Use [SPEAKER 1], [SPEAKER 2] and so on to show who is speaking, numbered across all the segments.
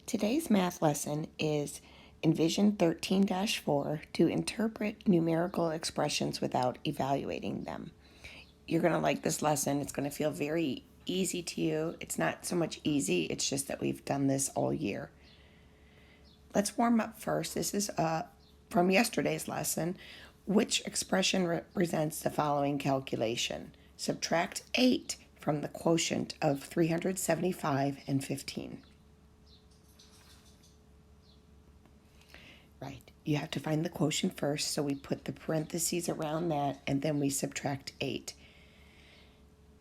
[SPEAKER 1] Today's math lesson is Envision 13-4 to interpret numerical expressions without evaluating them. You're going to like this lesson. It's going to feel very easy to you. It's not so much easy, it's just that we've done this all year. Let's warm up first. This is from yesterday's lesson. Which expression represents the following calculation? Subtract 8 from the quotient of 375 and 15. Right. You have to find the quotient first, so we put the parentheses around that, and then we subtract 8.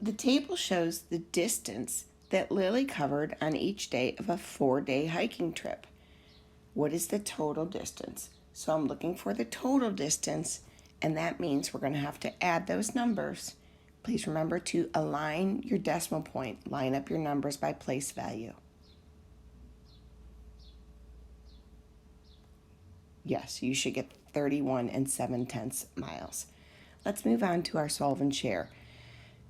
[SPEAKER 1] The table shows the distance that Lily covered on each day of a 4-day hiking trip. What is the total distance? So I'm looking for the total distance, and that means we're going to have to add those numbers. Please remember to align your decimal point. Line up your numbers by place value. Yes, you should get 31 7/10 miles. Let's move on to our solve and share.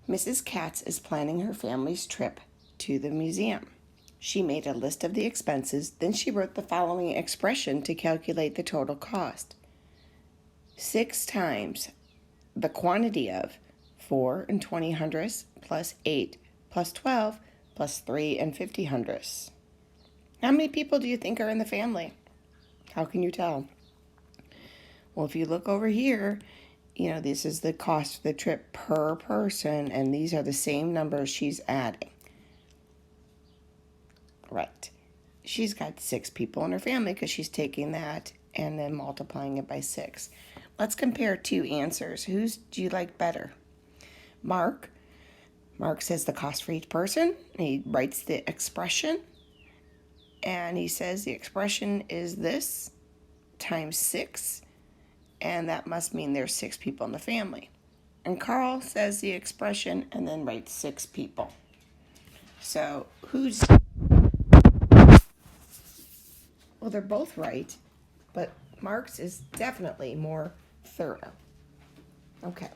[SPEAKER 1] Mrs. Katz is planning her family's trip to the museum. She made a list of the expenses, then she wrote the following expression to calculate the total cost. 6 times the quantity of 4 and 20 hundredths plus 8 plus 12 plus 3 and 50 hundredths. How many people do you think are in the family? How can you tell? Well, if you look over here, this is the cost of the trip per person, and these are the same numbers she's adding. Right. She's got 6 people in her family because she's taking that and then multiplying it by 6. Let's compare 2 answers. Whose do you like better? Mark says the cost for each person. He writes the expression, and he says the expression is this times 6, and that must mean there's 6 people in the family. And Carl says the expression and then writes 6 people. So well, they're both right, but Mark's is definitely more thorough. Okay.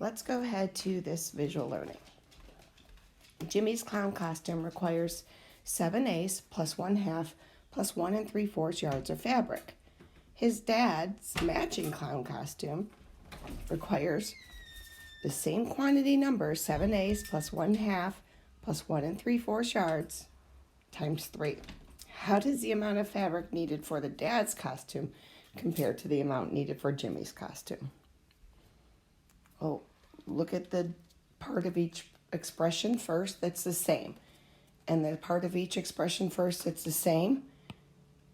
[SPEAKER 1] Let's go ahead to this visual learning. Jimmy's clown costume requires 7 eighths plus 1/2 plus 1 3/4 yards of fabric. His dad's matching clown costume requires the same quantity number, 7 eighths plus 1/2 plus 1 3/4 yards times 3. How does the amount of fabric needed for the dad's costume compare to the amount needed for Jimmy's costume? Oh, look at the part of each expression first that's the same. And the part of each expression first that's the same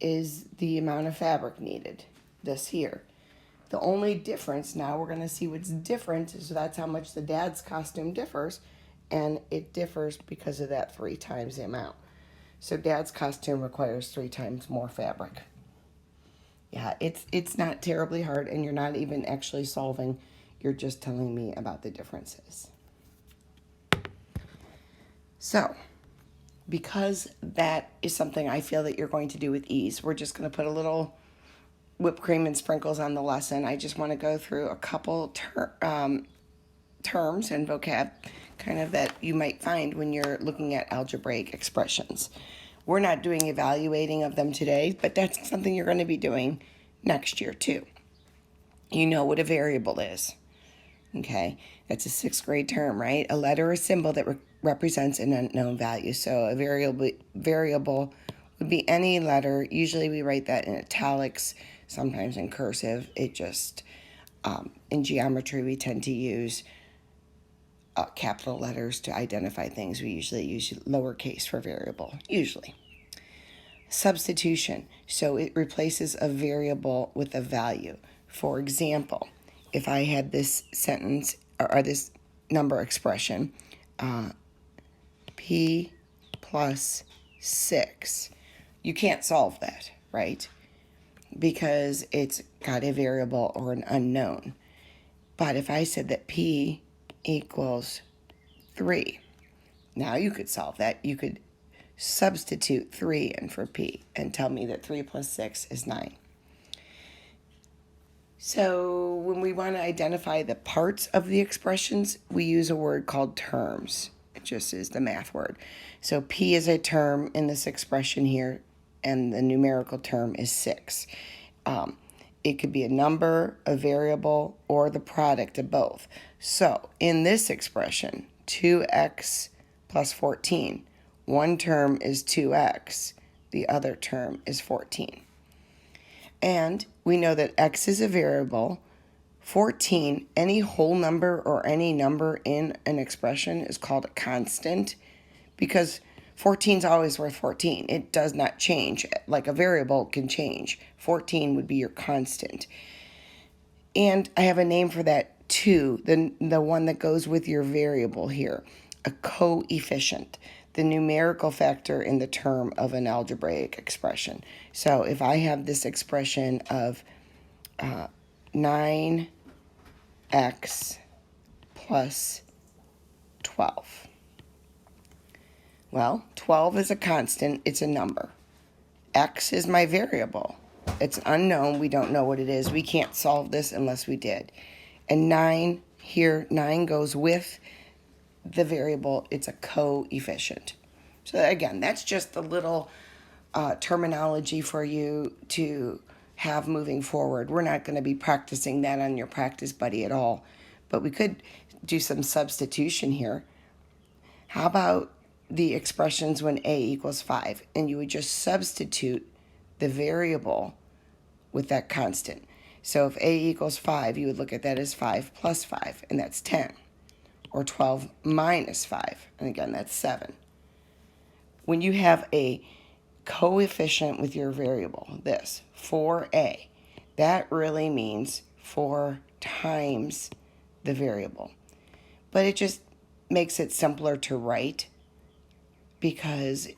[SPEAKER 1] is the amount of fabric needed, this here. The only difference, now we're going to see what's different, so that's how much the dad's costume differs, and it differs because of that 3 times the amount. So dad's costume requires 3 times more fabric. Yeah, it's not terribly hard, and you're not even actually solving, you're just telling me about the differences. So, because that is something I feel that you're going to do with ease, we're just going to put a little whipped cream and sprinkles on the lesson. I just want to go through a couple terms and vocab kind of that you might find when you're looking at algebraic expressions. We're not doing evaluating of them today, but that's something you're going to be doing next year too. You know what a variable is. Okay, that's a 6th grade term, right? A letter or symbol that represents an unknown value. So a variable would be any letter. Usually we write that in italics, sometimes in cursive. It just, in geometry, we tend to use capital letters to identify things. We usually use lowercase for variable, usually. Substitution. So it replaces a variable with a value. For example, if I had this sentence or this number expression, P plus 6, you can't solve that, right? Because it's got a variable or an unknown. But if I said that P equals 3, now you could solve that. You could substitute 3 in for P and tell me that 3 plus 6 is 9. So when we want to identify the parts of the expressions, we use a word called terms. just is the math word. So P is a term in this expression here, and the numerical term is 6. It could be a number, a variable, or the product of both. So in this expression, 2x plus 14, one term is 2x, the other term is 14. And we know that x is a variable. 14, any whole number or any number in an expression is called a constant, because 14 is always worth 14. It does not change. Like a variable can change. 14 would be your constant. And I have a name for that too, the one that goes with your variable here, a coefficient, the numerical factor in the term of an algebraic expression. So if I have this expression of 9x plus 12. Well, 12 is a constant. It's a number. X is my variable. It's unknown. We don't know what it is. We can't solve this unless we did. And 9 here, 9 goes with the variable. It's a coefficient. So again, that's just a little terminology for you to have moving forward. We're not going to be practicing that on your practice buddy at all, but we could do some substitution here. How about the expressions when a equals 5, and you would just substitute the variable with that constant. So if a equals 5, you would look at that as 5 plus 5, and that's 10. Or 12 minus 5, and again, that's 7. When you have a coefficient with your variable, this, 4a, that really means 4 times the variable. But it just makes it simpler to write, because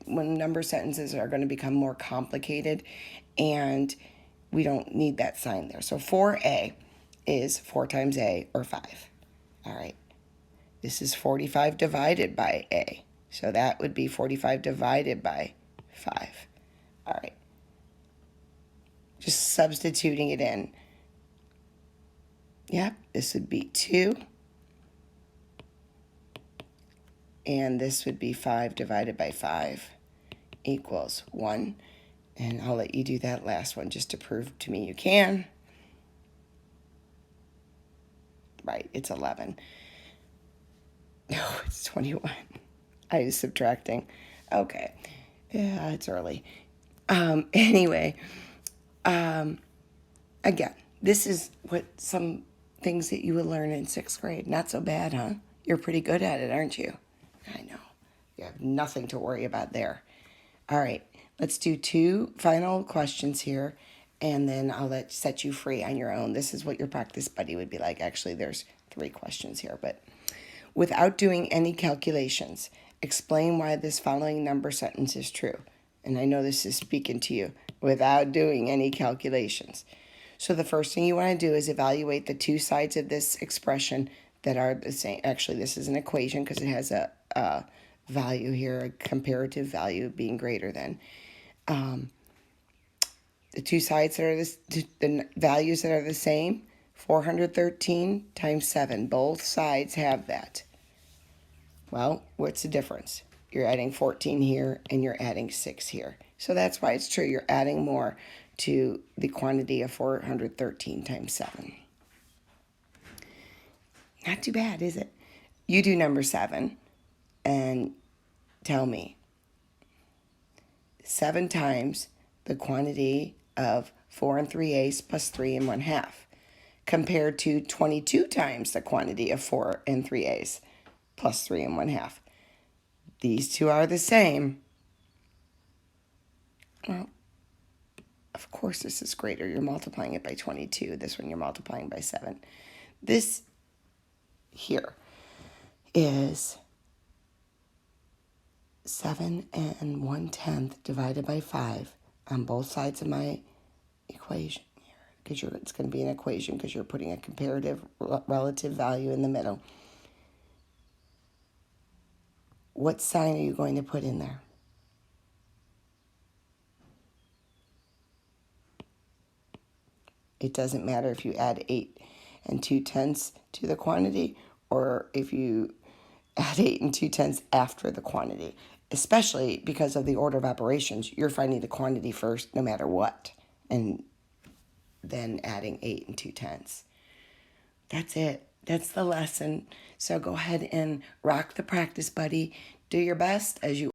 [SPEAKER 1] when number sentences are going to become more complicated, and we don't need that sign there. So 4a is 4 times a, or 5. All right. This is 45 divided by a. So that would be 45 divided by 5. All right. Just substituting it in. Yep, this would be 2. And this would be 5 divided by 5 equals 1. And I'll let you do that last one just to prove to me you can. Right, it's 11. No, it's 21. I was subtracting. Okay. Yeah, it's early. Anyway, again, this is what some things that you would learn in 6th grade. Not so bad, huh? You're pretty good at it, aren't you? I know. You have nothing to worry about there. All right, let's do 2 final questions here, and then I'll set you free on your own. This is what your practice buddy would be like. Actually, there's 3 questions here, but without doing any calculations, explain why this following number sentence is true. And I know this is speaking to you. Without doing any calculations. So the first thing you want to do is evaluate the 2 sides of this expression that are the same. Actually, this is an equation because it has a value here, a comparative value being greater than. The 2 sides that are the values that are the same, 413 times 7. Both sides have that. Well, what's the difference? You're adding 14 here and you're adding 6 here. So that's why it's true. You're adding more to the quantity of 413 times 7. Not too bad, is it? You do number 7 and tell me 7 times the quantity of 4 3/8 plus 3 1/2 compared to 22 times the quantity of 4 3/8 plus 3 1/2. These 2 are the same. Well, of course this is greater. You're multiplying it by 22. This one you're multiplying by 7. This here is 7 1/10 divided by 5 on both sides of my equation here. Because it's going to be an equation because you're putting a comparative relative value in the middle. What sign are you going to put in there? It doesn't matter if you add 8 2/10 to the quantity, or if you add 8 and 2/10 after the quantity, especially because of the order of operations. You're finding the quantity first no matter what, and then adding 8 and 2/10. That's it. That's the lesson. So go ahead and rock the practice, buddy. Do your best as you